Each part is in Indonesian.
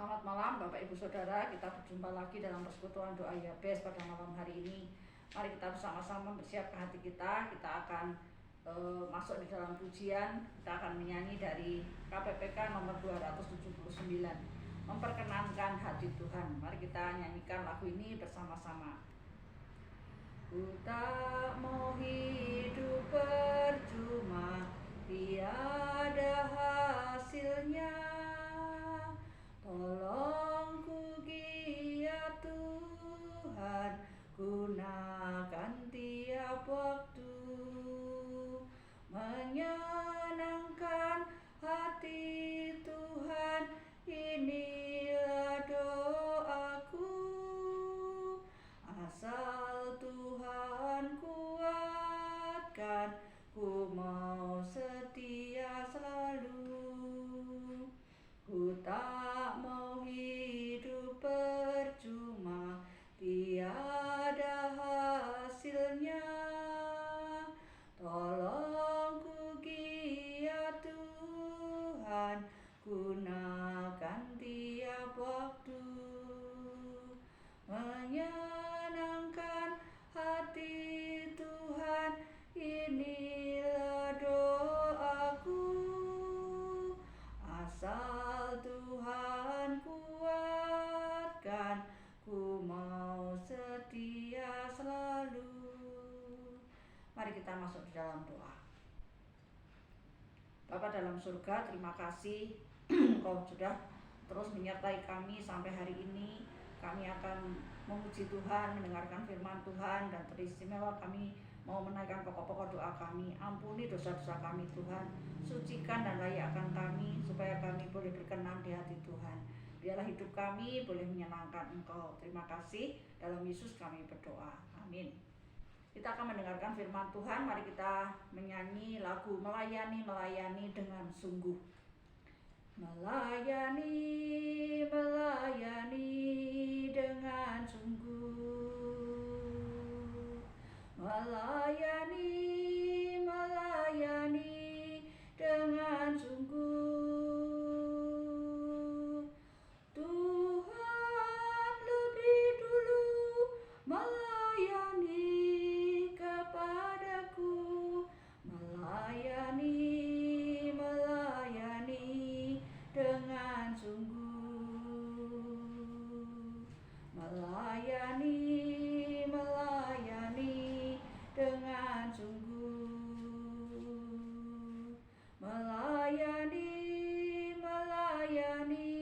Selamat malam Bapak Ibu Saudara, kita berjumpa lagi dalam persekutuan doa Yabes pada malam hari ini. Mari kita bersama-sama mempersiapkan hati kita akan masuk di dalam pujian. Kita akan menyanyi dari KPPK nomor 279, memperkenankan hati Tuhan. Mari kita nyanyikan lagu ini bersama-sama. Ku tak mau hidup percuma, tiada hasilnya. Tolong ku giat Tuhan, gunakan tiap waktu, menyenangkan hati Tuhan, inilah doaku. Asal Tuhan kuatkan, ku mau setia selalu. Ku tak mau hidup percuma, tiada hasilnya. Tolong ku giat Tuhan, gunakan tiap waktu, menyenangkan hati Tuhan, inilah doaku. Asal Tuhan kuatkan, ku mau setia selalu. Mari kita masuk di dalam doa. Bapa dalam surga, terima kasih Engkau sudah terus menyertai kami sampai hari ini. Kami akan memuji Tuhan, mendengarkan firman Tuhan, dan teristimewa kami mau menaikkan pokok-pokok doa kami. Ampuni dosa-dosa kami Tuhan, sucikan dan layakkan kami supaya kami boleh berkenan di hati Tuhan. Biarlah hidup kami boleh menyenangkan Engkau. Terima kasih, dalam Yesus kami berdoa, amin. Kita akan mendengarkan firman Tuhan. Mari kita menyanyi lagu Melayani, Melayani dengan Sungguh. Melayani, melayani dengan sungguh. Melayani, melayani dengan sungguh. Tuhan lebih dulu melayani kepadaku. Melayani, melayani dengan sungguh. Melayani, melayani dengan sungguh. Melayani, melayani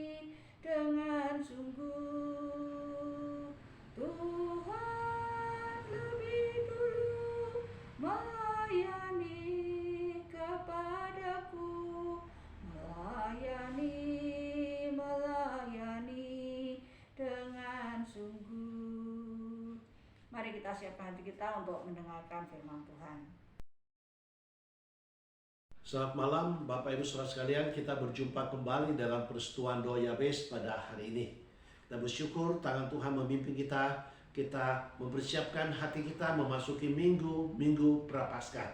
dengan sungguh. Tuhan lebih dulu melayani kepadaku. Melayani, melayani dengan sungguh. Mari kita siapkan hati kita untuk mendengarkan firman Tuhan. Selamat malam Bapak Ibu Saudara sekalian, kita berjumpa kembali dalam persekutuan doa Yabes pada hari ini. Kita bersyukur tangan Tuhan memimpin kita mempersiapkan hati kita memasuki minggu Prapaskah.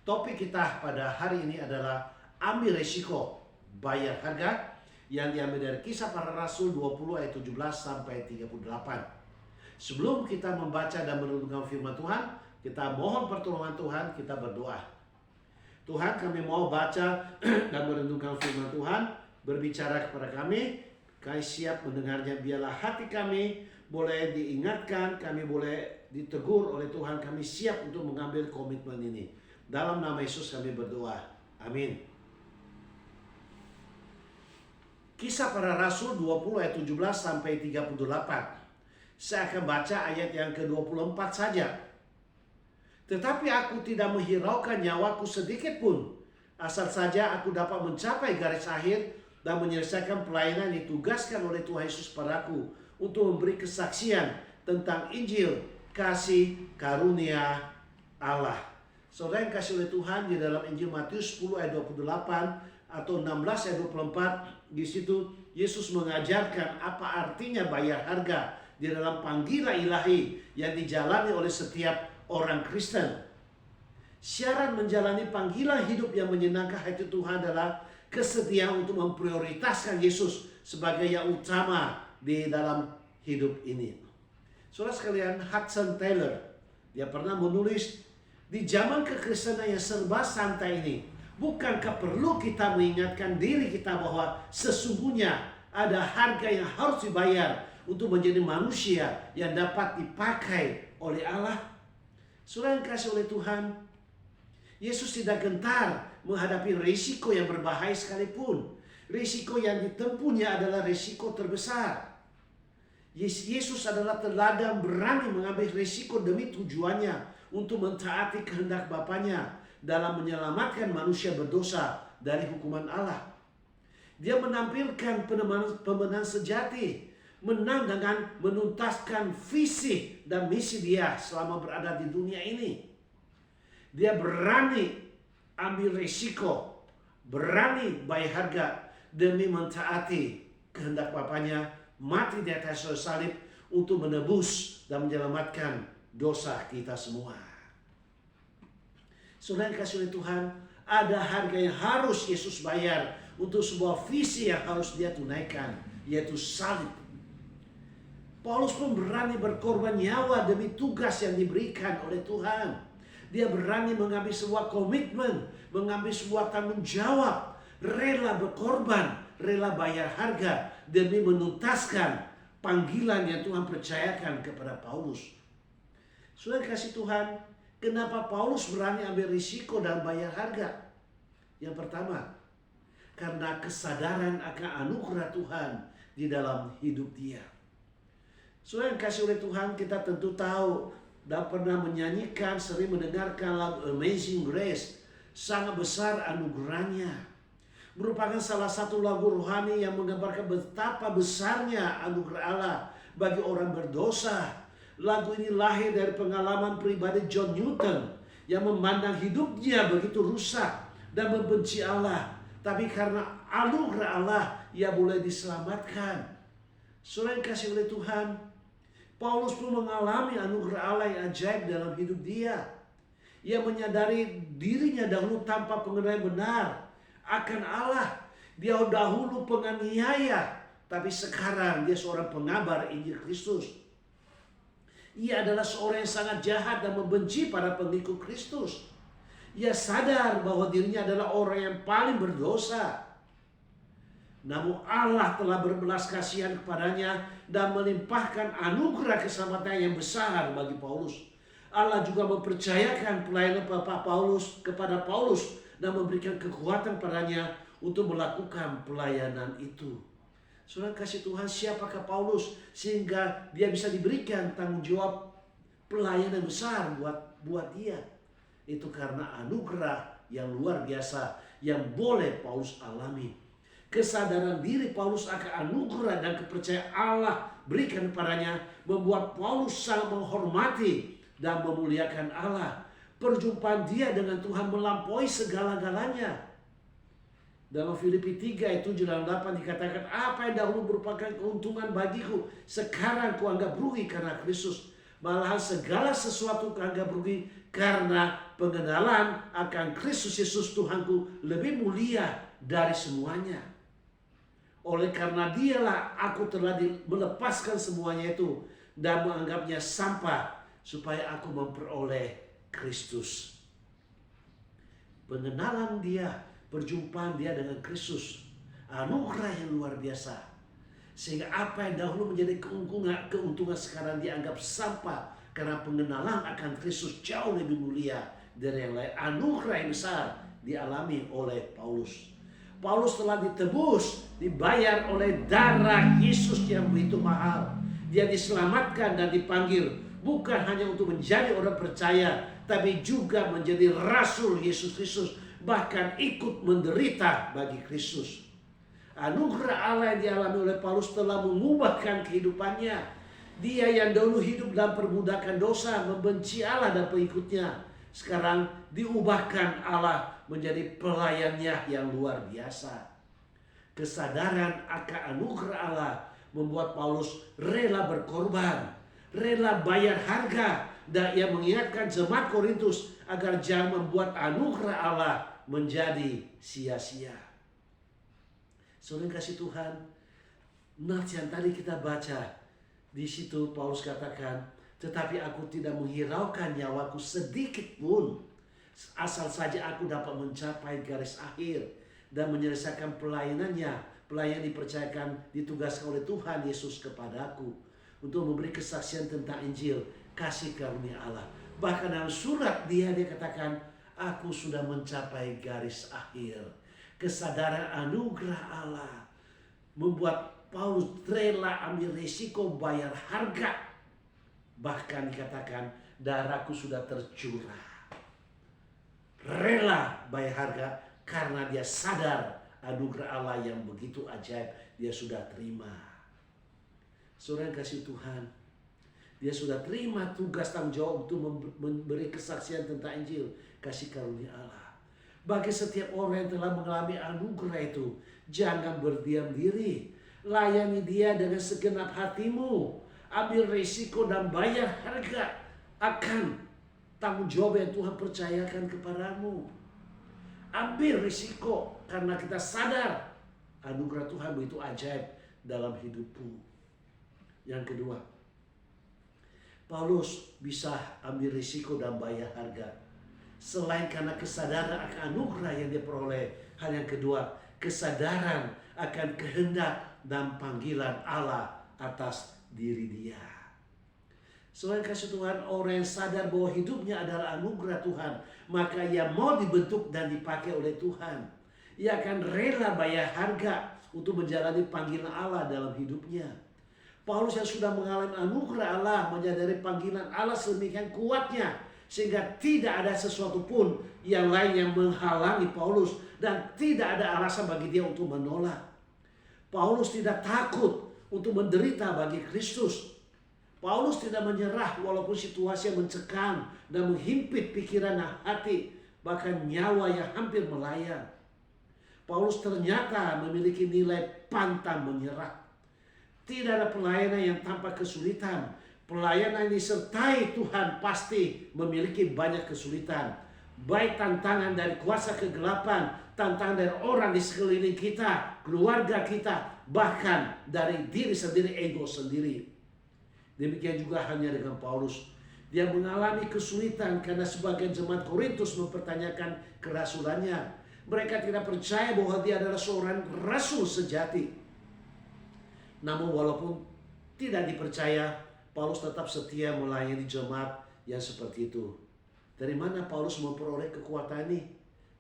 Topik kita pada hari ini adalah ambil resiko, bayar harga, yang diambil dari Kisah Para Rasul 20 ayat 17 sampai 38. Sebelum kita membaca dan merenungkan firman Tuhan, kita mohon pertolongan Tuhan, kita berdoa. Tuhan, kami mau baca dan merenungkan firman Tuhan, berbicara kepada kami siap mendengarnya. Biarlah hati kami boleh diingatkan, kami boleh ditegur oleh Tuhan, kami siap untuk mengambil komitmen ini. Dalam nama Yesus kami berdoa, amin. Kisah Para Rasul 20 ayat 17 sampai 38. Saya akan baca ayat yang ke-24 saja. Tetapi aku tidak menghiraukan nyawaku sedikit pun, asal saja aku dapat mencapai garis akhir dan menyelesaikan pelayanan yang ditugaskan oleh Tuhan Yesus padaku untuk memberi kesaksian tentang Injil kasih karunia Allah. Saudara yang kasih oleh Tuhan, di dalam Injil Matius 10 ayat 28 atau 16 ayat 24, di situ Yesus mengajarkan apa artinya bayar harga di dalam panggilan ilahi yang dijalani oleh setiap orang Kristen. Syarat menjalani panggilan hidup yang menyenangkan hati Tuhan adalah kesediaan untuk memprioritaskan Yesus sebagai yang utama di dalam hidup ini. Saudara sekalian, Hudson Taylor, dia pernah menulis, di zaman kekristenan yang serba santai ini, bukankah perlu kita mengingatkan diri kita bahwa sesungguhnya ada harga yang harus dibayar untuk menjadi manusia yang dapat dipakai oleh Allah? Saudara yang kasih oleh Tuhan, Yesus tidak gentar menghadapi risiko yang berbahaya sekalipun. Risiko yang ditempuhnya adalah risiko terbesar. Yesus adalah teladan berani mengambil risiko demi tujuannya untuk mentaati kehendak Bapanya dalam menyelamatkan manusia berdosa dari hukuman Allah. Dia menampilkan pemenang sejati, menang dengan menuntaskan visi dan misi dia selama berada di dunia ini. Dia berani ambil risiko, berani bayar harga demi mentaati kehendak Bapanya, mati di atas salib untuk menebus dan menyelamatkan dosa kita semua. Saudara yang kasih oleh Tuhan, ada harga yang harus Yesus bayar untuk sebuah visi yang harus dia tunaikan, yaitu salib. Paulus pun berani berkorban nyawa demi tugas yang diberikan oleh Tuhan. Dia berani mengambil sebuah komitmen, mengambil sebuah tanggung jawab, rela berkorban, rela bayar harga demi menuntaskan panggilan yang Tuhan percayakan kepada Paulus. Saudara kasih Tuhan, kenapa Paulus berani ambil risiko dan bayar harga? Yang pertama, karena kesadaran akan anugerah Tuhan di dalam hidup dia. Saudara yang kasih oleh Tuhan, kita tentu tahu dan pernah menyanyikan, sering mendengarkan lagu Amazing Grace. Sangat besar anugerahnya. Merupakan salah satu lagu rohani yang menggambarkan betapa besarnya anugerah Allah bagi orang berdosa. Lagu ini lahir dari pengalaman pribadi John Newton yang memandang hidupnya begitu rusak dan membenci Allah. Tapi karena anugerah Allah, ia boleh diselamatkan. Saudara yang kasih oleh Tuhan, Paulus pun mengalami anugerah Allah yang ajaib dalam hidup dia. Ia menyadari dirinya dahulu tanpa pengenalan benar akan Allah. Dia dahulu penganiaya, tapi sekarang dia seorang pengabar Injil Kristus. Ia adalah seorang yang sangat jahat dan membenci para pengikut Kristus. Ia sadar bahwa dirinya adalah orang yang paling berdosa. Namun Allah telah berbelas kasihan kepadanya dan melimpahkan anugerah keselamatan yang besar bagi Paulus. Allah juga mempercayakan pelayanan Bapak Paulus kepada Paulus dan memberikan kekuatan padanya untuk melakukan pelayanan itu. Saudara kasih Tuhan, siapakah Paulus sehingga dia bisa diberikan tanggung jawab pelayanan besar buat dia? Itu karena anugerah yang luar biasa yang boleh Paulus alami. Kesadaran diri Paulus akan anugerah dan kepercayaan Allah berikan kepadanya membuat Paulus sangat menghormati dan memuliakan Allah. Perjumpaan dia dengan Tuhan melampaui segala-galanya. Dalam Filipi 3 ayat 7 dan 8 dikatakan, apa yang dahulu merupakan keuntungan bagiku, sekarang kuanggap rugi karena Kristus. Malahan segala sesuatu kuanggap rugi karena pengenalan akan Kristus Yesus Tuhanku lebih mulia dari semuanya. Oleh karena dialah aku telah melepaskan semuanya itu dan menganggapnya sampah supaya aku memperoleh Kristus. Pengenalan dia, perjumpaan dia dengan Kristus, anugerah yang luar biasa. Sehingga apa yang dahulu menjadi keuntungan sekarang dianggap sampah karena pengenalan akan Kristus jauh lebih mulia dari yang lain. Anugerah yang besar dialami oleh Paulus. Paulus telah ditebus, dibayar oleh darah Yesus yang begitu mahal. Dia diselamatkan dan dipanggil bukan hanya untuk menjadi orang percaya, tapi juga menjadi rasul Yesus Kristus, bahkan ikut menderita bagi Kristus. Anugerah Allah yang dialami oleh Paulus telah mengubahkan kehidupannya. Dia yang dahulu hidup dalam perbudakan dosa, membenci Allah dan pengikutnya, sekarang diubahkan Allah menjadi pelayannya yang luar biasa. Kesadaran akan anugerah Allah membuat Paulus rela berkorban, rela bayar harga, dan ia mengingatkan jemaat Korintus agar jangan membuat anugerah Allah menjadi sia-sia. Saudara yang kasih Tuhan, nats yang tadi kita baca, di situ Paulus katakan, tetapi aku tidak menghiraukan nyawaku sedikit pun, asal saja aku dapat mencapai garis akhir dan menyelesaikan pelayanan dipercayakan, ditugaskan oleh Tuhan Yesus kepadaku untuk memberi kesaksian tentang Injil kasih karunia Allah. Bahkan dalam surat dia katakan, aku sudah mencapai garis akhir. Kesadaran anugerah Allah membuat Paulus rela ambil risiko, bayar harga. Bahkan dikatakan darahku sudah tercurah. Rela bayar harga karena dia sadar anugerah Allah yang begitu ajaib dia sudah terima. Saudara yang kasih Tuhan, dia sudah terima tugas tanggung jawab untuk memberi kesaksian tentang Injil kasih karunia Allah. Bagi setiap orang yang telah mengalami anugerah itu, jangan berdiam diri. Layani dia dengan segenap hatimu. Ambil risiko dan bayar harga akan tanggung jawab yang Tuhan percayakan kepadamu. Ambil risiko karena kita sadar anugerah Tuhan begitu ajaib dalam hidupmu. Yang kedua, Paulus bisa ambil risiko dan bayar harga selain karena kesadaran akan anugerah yang dia peroleh. Hal yang kedua, kesadaran akan kehendak dan panggilan Allah atas diri dia. Selain kasih Tuhan, orang yang sadar bahwa hidupnya adalah anugerah Tuhan, maka ia mau dibentuk dan dipakai oleh Tuhan. Ia akan rela bayar harga untuk menjalani panggilan Allah dalam hidupnya. Paulus yang sudah mengalami anugerah Allah, menyadari panggilan Allah sedemikian kuatnya, sehingga tidak ada sesuatu pun yang lain yang menghalangi Paulus, dan tidak ada alasan bagi dia untuk menolak. Paulus tidak takut untuk menderita bagi Kristus. Paulus tidak menyerah walaupun situasi yang mencekam dan menghimpit pikiran dan hati, bahkan nyawa yang hampir melayang. Paulus ternyata memiliki nilai pantang menyerah. Tidak ada pelayanan yang tanpa kesulitan. Pelayanan yang disertai Tuhan pasti memiliki banyak kesulitan. Baik tantangan dari kuasa kegelapan, tantangan dari orang di sekeliling kita, keluarga kita, bahkan dari diri sendiri, ego sendiri. Demikian juga hanya dengan Paulus. Dia mengalami kesulitan karena sebagian jemaat Korintus mempertanyakan kerasulannya. Mereka tidak percaya bahwa dia adalah seorang rasul sejati. Namun walaupun tidak dipercaya, Paulus tetap setia melayani jemaat yang seperti itu. Dari mana Paulus memperoleh kekuatan ini?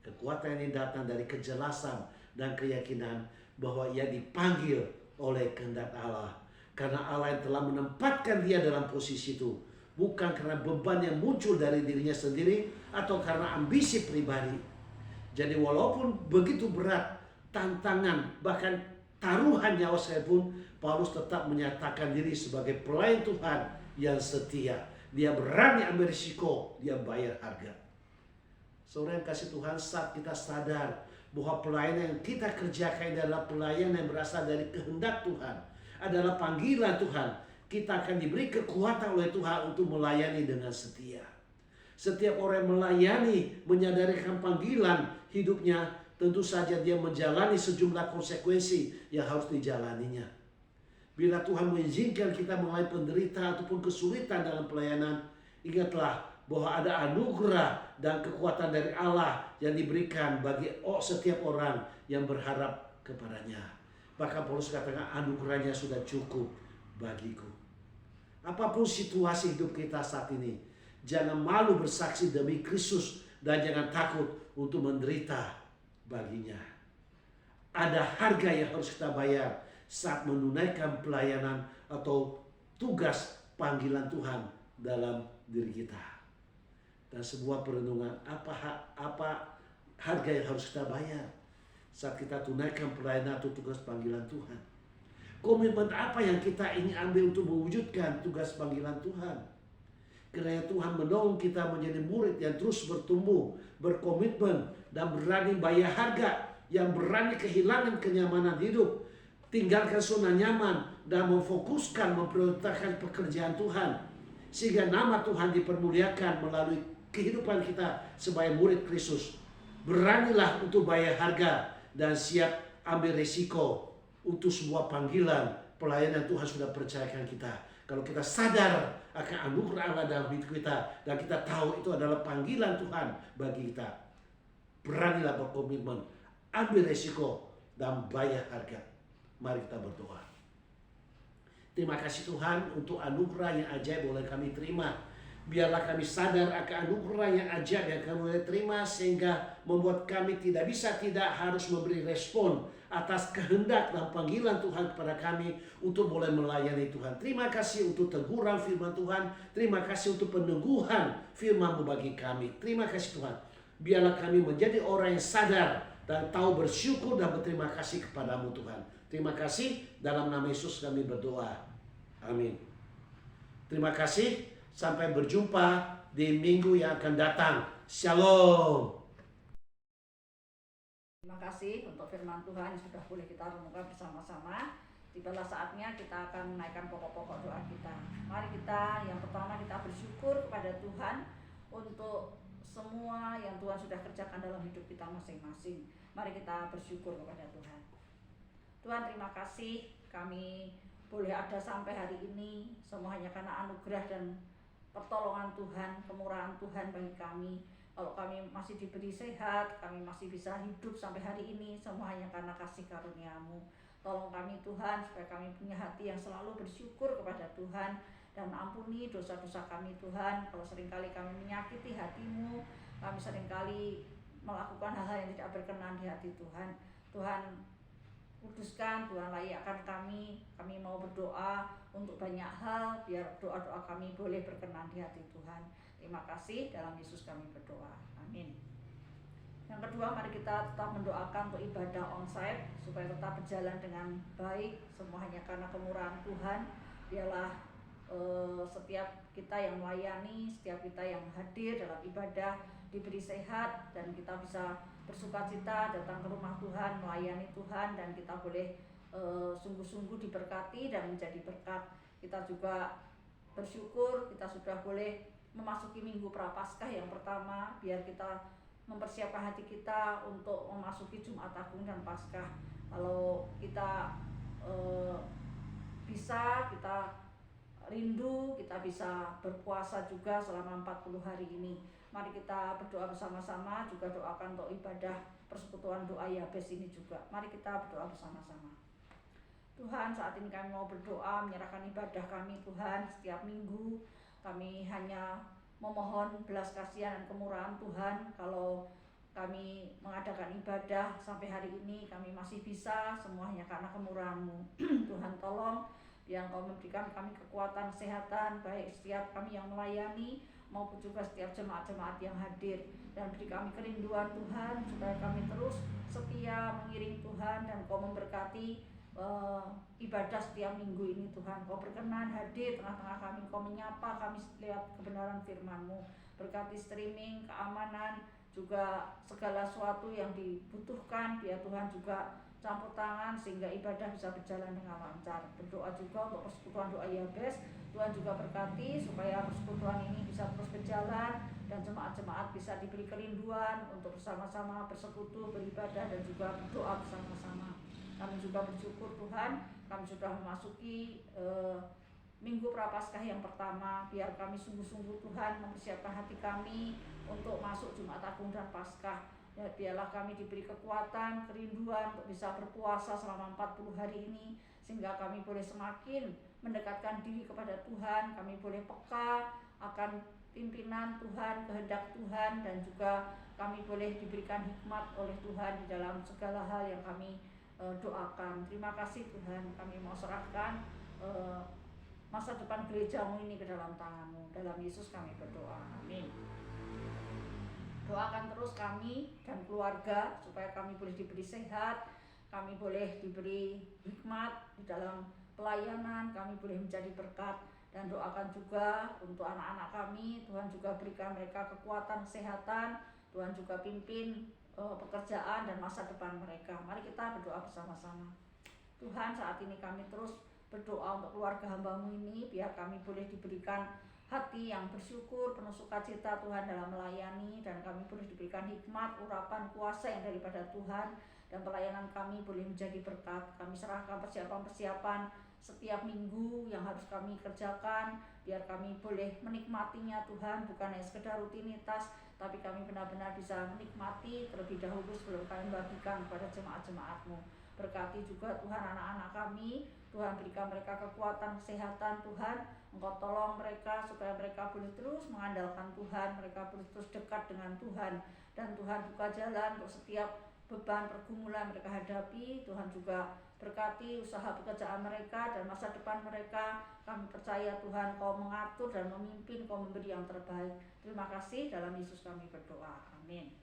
Kekuatan ini datang dari kejelasan dan keyakinan bahwa ia dipanggil oleh kehendak Allah. Karena Allah yang telah menempatkan dia dalam posisi itu. Bukan karena beban yang muncul dari dirinya sendiri atau karena ambisi pribadi. Jadi walaupun begitu berat tantangan, bahkan taruhan nyawa sekalipun, Paulus tetap menyatakan diri sebagai pelayan Tuhan yang setia. Dia berani ambil risiko, dia bayar harga. Saudara yang kasih Tuhan, saat kita sadar bahwa pelayanan yang kita kerjakan adalah pelayanan yang berasal dari kehendak Tuhan, adalah panggilan Tuhan, kita akan diberi kekuatan oleh Tuhan untuk melayani dengan setia. Setiap orang yang melayani, menyadari panggilan hidupnya, tentu saja dia menjalani sejumlah konsekuensi yang harus dijalaninya. Bila Tuhan mengizinkan kita mengalami penderitaan ataupun kesulitan dalam pelayanan, ingatlah bahwa ada anugerah dan kekuatan dari Allah yang diberikan bagi setiap orang yang berharap kepadanya. Bahkan Paulus katakan anugerahnya sudah cukup bagiku. Apapun situasi hidup kita saat ini, jangan malu bersaksi demi Kristus dan jangan takut untuk menderita baginya. Ada harga yang harus kita bayar saat menunaikan pelayanan atau tugas panggilan Tuhan dalam diri kita. Dan sebuah perenungan, apa harga yang harus kita bayar saat kita tunaikan pelayanan atau tugas panggilan Tuhan. Komitmen apa yang kita ingin ambil untuk mewujudkan tugas panggilan Tuhan. Kiranya Tuhan menolong kita menjadi murid yang terus bertumbuh, berkomitmen, dan berani bayar harga, yang berani kehilangan kenyamanan hidup, tinggalkan zona nyaman, dan memfokuskan, memprioritaskan pekerjaan Tuhan. Sehingga nama Tuhan dipermuliakan melalui kehidupan kita sebagai murid Kristus. Beranilah untuk bayar harga dan siap ambil resiko untuk sebuah panggilan pelayanan Tuhan sudah percayakan kita. Kalau kita sadar akan anugerah Allah dalam hidup kita dan kita tahu itu adalah panggilan Tuhan bagi kita, beranilah berkomitmen, ambil resiko dan bayar harga. Mari kita berdoa. Terima kasih Tuhan untuk anugerah yang ajaib boleh kami terima. Biarlah kami sadar akan anugerah yang ajaib yang kami boleh terima, sehingga membuat kami tidak harus memberi respon atas kehendak dan panggilan Tuhan kepada kami untuk boleh melayani Tuhan. Terima kasih untuk teguran firman Tuhan. Terima kasih untuk peneguhan firman-Mu bagi kami. Terima kasih Tuhan. Biarlah kami menjadi orang yang sadar dan tahu bersyukur dan berterima kasih kepadamu Tuhan. Terima kasih, dalam nama Yesus kami berdoa. Amin. Terima kasih, sampai berjumpa di minggu yang akan datang. Shalom. Terima kasih untuk firman Tuhan yang sudah boleh kita renungkan bersama-sama. Tibalah saatnya kita akan menaikkan pokok-pokok doa kita. Mari kita, yang pertama kita bersyukur kepada Tuhan untuk semua yang Tuhan sudah kerjakan dalam hidup kita masing-masing. Mari kita bersyukur kepada Tuhan. Tuhan, terima kasih kami boleh ada sampai hari ini. Semua hanya karena anugerah dan pertolongan Tuhan, kemurahan Tuhan bagi kami. Kalau kami masih diberi sehat, kami masih bisa hidup sampai hari ini, semua hanya karena kasih karunia-Mu. Tolong kami Tuhan, supaya kami punya hati yang selalu bersyukur kepada Tuhan, dan ampuni dosa-dosa kami Tuhan. Kalau seringkali kami menyakiti hati-Mu, kami seringkali melakukan hal-hal yang tidak berkenan di hati Tuhan. Tuhan, kuduskan, Tuhan layakkan kami mau berdoa untuk banyak hal, biar doa-doa kami boleh berkenan di hati Tuhan. Terima kasih, dalam Yesus kami berdoa. Amin. Yang kedua, mari kita tetap mendoakan untuk ibadah onsite supaya tetap berjalan dengan baik. Semua hanya karena kemurahan Tuhan. Biarlah setiap kita yang melayani, setiap kita yang hadir dalam ibadah diberi sehat, dan kita bisa bersukacita datang ke rumah Tuhan, melayani Tuhan, dan kita boleh sungguh-sungguh diberkati dan menjadi berkat. Kita juga bersyukur kita sudah boleh memasuki minggu Prapaskah yang pertama, biar kita mempersiapkan hati kita untuk memasuki Jumat Agung dan Paskah. Kalau kita bisa, kita rindu, kita bisa berpuasa juga selama 40 hari ini. Mari kita berdoa bersama-sama, juga doakan untuk ibadah persekutuan doa Yabes ini juga. Mari kita berdoa bersama-sama. Tuhan, saat ini kami mau berdoa, menyerahkan ibadah kami Tuhan. Setiap minggu kami hanya memohon belas kasihan dan kemurahan Tuhan. Kalau kami mengadakan ibadah sampai hari ini, kami masih bisa, semuanya karena kemurahan-Mu. Tuhan, tolong biar Engkau memberikan kami kekuatan, kesehatan, baik setiap kami yang melayani maupun juga setiap jemaat-jemaat yang hadir, dan beri kami kerinduan Tuhan, supaya kami terus setia mengiring Tuhan, dan Engkau memberkati ibadah setiap minggu ini Tuhan. Kau berkenan hadir tengah-tengah kami, Kau menyapa kami lihat kebenaran firman-Mu. Berkati streaming, keamanan, juga segala sesuatu yang dibutuhkan, biar Tuhan juga campur tangan sehingga ibadah bisa berjalan dengan lancar. Berdoa juga untuk persekutuan doa Yabes, Tuhan juga berkati supaya persekutuan ini bisa terus berjalan, dan jemaat-jemaat bisa diberi kerinduan untuk bersama-sama bersekutu, beribadah, dan juga berdoa bersama-sama. Kami juga bersyukur Tuhan, kami sudah memasuki minggu Prapaskah yang pertama. Biar kami sungguh-sungguh Tuhan mempersiapkan hati kami untuk masuk Jumat Agung dan Paskah. Ya, biarlah kami diberi kekuatan, kerinduan untuk bisa berpuasa selama 40 hari ini, sehingga kami boleh semakin mendekatkan diri kepada Tuhan. Kami boleh peka akan pimpinan Tuhan, kehendak Tuhan, dan juga kami boleh diberikan hikmat oleh Tuhan di dalam segala hal yang kami doakan. Terima kasih Tuhan, kami mau serahkan masa depan gereja-Mu ini ke dalam tangan-Mu. Dalam Yesus kami berdoa, amin. Doakan terus kami dan keluarga supaya kami boleh diberi sehat, kami boleh diberi hikmat di dalam pelayanan, kami boleh menjadi berkat. Dan doakan juga untuk anak-anak kami, Tuhan juga berikan mereka kekuatan, kesehatan, Tuhan juga pimpin pekerjaan dan masa depan mereka. Mari kita berdoa bersama-sama. Tuhan, saat ini kami terus berdoa untuk keluarga hamba-Mu ini, biar kami boleh diberikan hati yang bersyukur, penuh sukacita Tuhan dalam melayani, dan kami boleh diberikan hikmat, urapan, kuasa yang daripada Tuhan, dan pelayanan kami boleh menjadi berkat. Kami serahkan persiapan-persiapan setiap minggu yang harus kami kerjakan, biar kami boleh menikmatinya Tuhan, bukan hanya sekedar rutinitas, tapi kami benar-benar bisa menikmati terlebih dahulu sebelum kami bagikan kepada jemaat-jemaat-Mu. Berkati juga Tuhan anak-anak kami, Tuhan berikan mereka kekuatan, kesehatan Tuhan. Engkau tolong mereka supaya mereka boleh terus mengandalkan Tuhan, mereka boleh terus dekat dengan Tuhan, dan Tuhan buka jalan untuk setiap beban pergumulan mereka hadapi. Tuhan juga berkati usaha pekerjaan mereka dan masa depan mereka. Kami percaya Tuhan Kau mengatur dan memimpin, Kau memberi yang terbaik. Terima kasih, dalam Yesus kami berdoa, amin.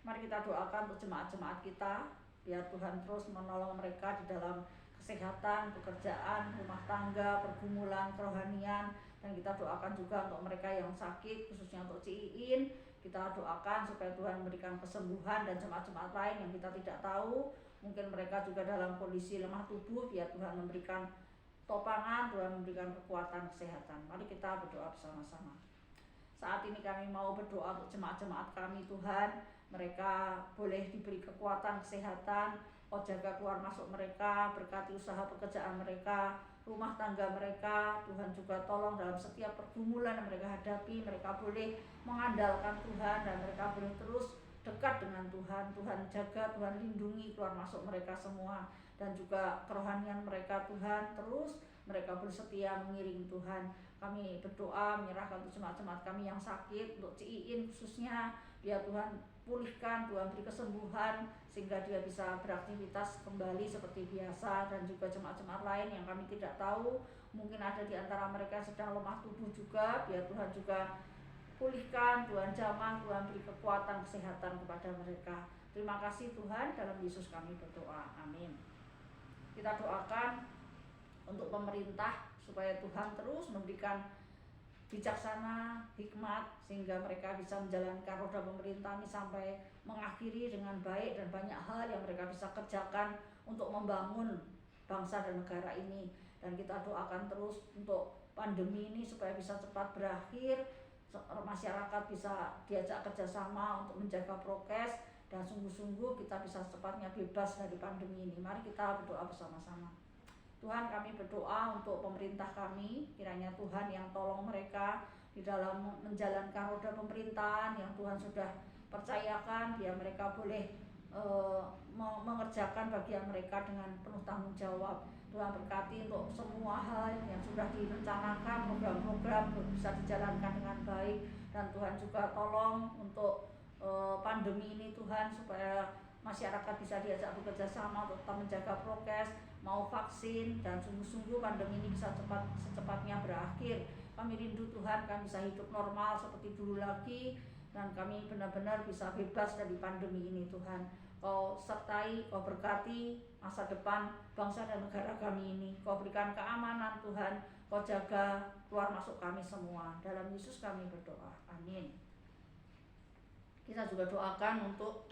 Mari kita doakan untuk jemaat-jemaat kita, biar Tuhan terus menolong mereka di dalam kesehatan, pekerjaan, rumah tangga, pergumulan, kerohanian. Dan kita doakan juga untuk mereka yang sakit, khususnya untuk Ciin. Kita doakan supaya Tuhan memberikan kesembuhan, dan jemaat-jemaat lain yang kita tidak tahu, mungkin mereka juga dalam kondisi lemah tubuh, biar Tuhan memberikan topangan, Tuhan memberikan kekuatan, kesehatan. Mari kita berdoa bersama-sama. Saat ini kami mau berdoa untuk jemaat-jemaat kami Tuhan. Mereka boleh diberi kekuatan, kesehatan. Kau jaga keluar masuk mereka, berkati usaha pekerjaan mereka, rumah tangga mereka. Tuhan juga tolong dalam setiap pergumulan yang mereka hadapi, mereka boleh mengandalkan Tuhan, dan mereka boleh terus dekat dengan Tuhan. Tuhan jaga, Tuhan lindungi keluar masuk mereka semua, dan juga kerohanian mereka Tuhan, terus mereka boleh setia mengiring Tuhan. Kami berdoa menyerahkan untuk jemaat-jemaat kami yang sakit, untuk Ciin khususnya, biar Tuhan pulihkan, Tuhan beri kesembuhan sehingga dia bisa beraktivitas kembali seperti biasa. Dan juga jemaat-jemaat lain yang kami tidak tahu, mungkin ada di antara mereka yang sedang lemah tubuh juga, biar Tuhan juga pulihkan, Tuhan jamah, Tuhan beri kekuatan, kesehatan kepada mereka. Terima kasih Tuhan, dalam Yesus kami berdoa, amin. Kita doakan untuk pemerintah supaya Tuhan terus memberikan bijaksana, hikmat, sehingga mereka bisa menjalankan roda pemerintahan ini sampai mengakhiri dengan baik, dan banyak hal yang mereka bisa kerjakan untuk membangun bangsa dan negara ini. Dan kita doakan terus untuk pandemi ini supaya bisa cepat berakhir, masyarakat bisa diajak kerjasama untuk menjaga prokes, dan sungguh-sungguh kita bisa secepatnya bebas dari pandemi ini. Mari kita berdoa bersama-sama. Tuhan, kami berdoa untuk pemerintah kami, kiranya Tuhan yang tolong mereka di dalam menjalankan roda pemerintahan yang Tuhan sudah percayakan, biar mereka boleh mengerjakan bagian mereka dengan penuh tanggung jawab. Tuhan berkati untuk semua hal yang sudah direncanakan, program-program bisa dijalankan dengan baik, dan Tuhan juga tolong untuk pandemi ini Tuhan, supaya masyarakat bisa diajak bekerja sama untuk tetap menjaga prokes, mau vaksin, dan sungguh-sungguh pandemi ini bisa secepatnya berakhir. Kami rindu Tuhan, kami bisa hidup normal seperti dulu lagi, dan kami benar-benar bisa bebas dari pandemi ini Tuhan. Kau sertai, Kau berkati masa depan bangsa dan negara kami ini. Kau berikan keamanan Tuhan, Kau jaga keluar masuk kami semua. Dalam Yesus kami berdoa, amin. Kita juga doakan untuk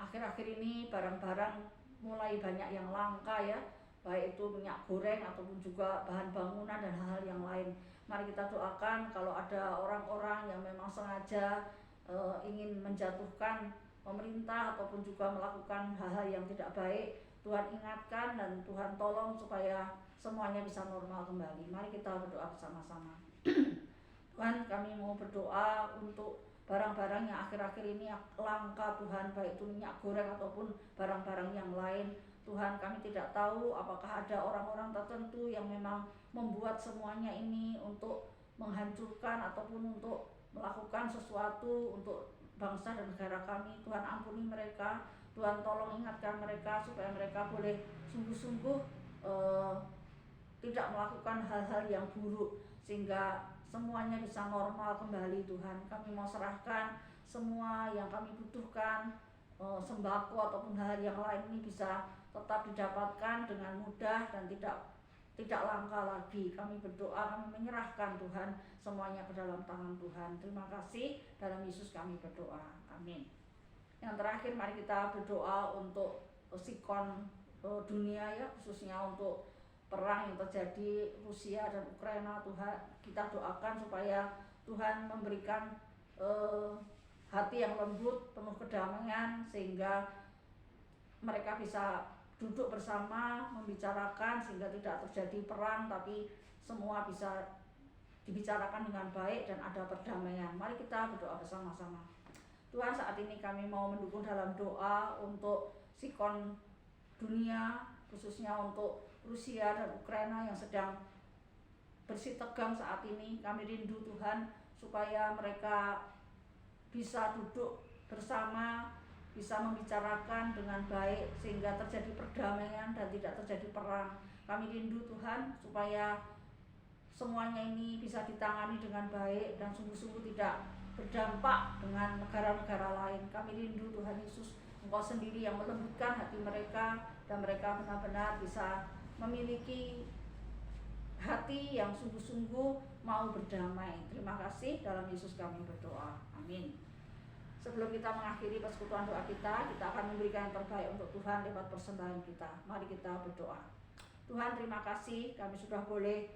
akhir-akhir ini barang-barang mulai banyak yang langka ya, baik itu minyak goreng ataupun juga bahan bangunan dan hal-hal yang lain. Mari kita doakan kalau ada orang-orang yang memang sengaja ingin menjatuhkan pemerintah ataupun juga melakukan hal-hal yang tidak baik, Tuhan ingatkan dan Tuhan tolong supaya semuanya bisa normal kembali. Mari kita berdoa bersama-sama. Tuhan, kami mau berdoa untuk barang-barang yang akhir-akhir ini langka Tuhan, baik itu minyak goreng ataupun barang-barang yang lain. Tuhan, kami tidak tahu apakah ada orang-orang tertentu yang memang membuat semuanya ini untuk menghancurkan ataupun untuk melakukan sesuatu untuk bangsa dan negara kami. Tuhan, ampuni mereka, Tuhan tolong ingatkan mereka supaya mereka boleh sungguh-sungguh tidak melakukan hal-hal yang buruk, sehingga semuanya bisa normal kembali. Tuhan, kami mau serahkan semua yang kami butuhkan, sembako ataupun hal yang lain ini bisa tetap didapatkan dengan mudah dan tidak langka lagi. Kami berdoa, kami menyerahkan Tuhan semuanya ke dalam tangan Tuhan. Terima kasih, dalam Yesus kami berdoa, amin. Yang terakhir, mari kita berdoa untuk sikon dunia ya, khususnya untuk perang yang terjadi Rusia dan Ukraina. Tuhan, kita doakan supaya Tuhan memberikan hati yang lembut, penuh kedamaian, sehingga mereka bisa duduk bersama, membicarakan sehingga tidak terjadi perang, tapi semua bisa dibicarakan dengan baik dan ada perdamaian. Mari kita berdoa bersama-sama. Tuhan, saat ini kami mau mendukung dalam doa untuk sikon dunia, khususnya untuk Rusia dan Ukraina yang sedang bersitegang saat ini. Kami rindu Tuhan supaya mereka bisa duduk bersama, bisa membicarakan dengan baik sehingga terjadi perdamaian dan tidak terjadi perang. Kami rindu Tuhan supaya semuanya ini bisa ditangani dengan baik dan sungguh-sungguh tidak berdampak dengan negara-negara lain. Kami rindu Tuhan Yesus, Engkau sendiri yang melembutkan hati mereka dan mereka benar-benar bisa memiliki hati yang sungguh-sungguh mau berdamai. Terima kasih, dalam Yesus kami berdoa. Amin. Sebelum kita mengakhiri persekutuan doa kita akan memberikan yang terbaik untuk Tuhan lewat persembahan kita. Mari kita berdoa. Tuhan, terima kasih kami sudah boleh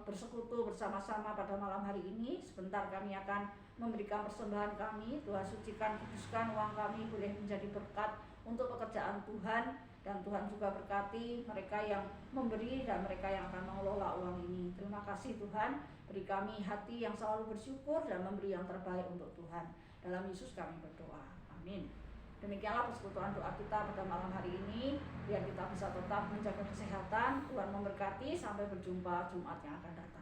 bersekutu bersama-sama pada malam hari ini. Sebentar kami akan memberikan persembahan kami. Tuhan, sucikan, kuduskan uang kami boleh menjadi berkat untuk pekerjaan Tuhan, dan Tuhan juga berkati mereka yang memberi dan mereka yang akan mengelola uang ini. Terima kasih Tuhan, beri kami hati yang selalu bersyukur dan memberi yang terbaik untuk Tuhan. Dalam Yesus kami berdoa. Amin. Demikianlah persekutuan doa kita pada malam hari ini. Biar kita bisa tetap menjaga kesehatan. Tuhan memberkati. Sampai berjumpa Jumat yang akan datang.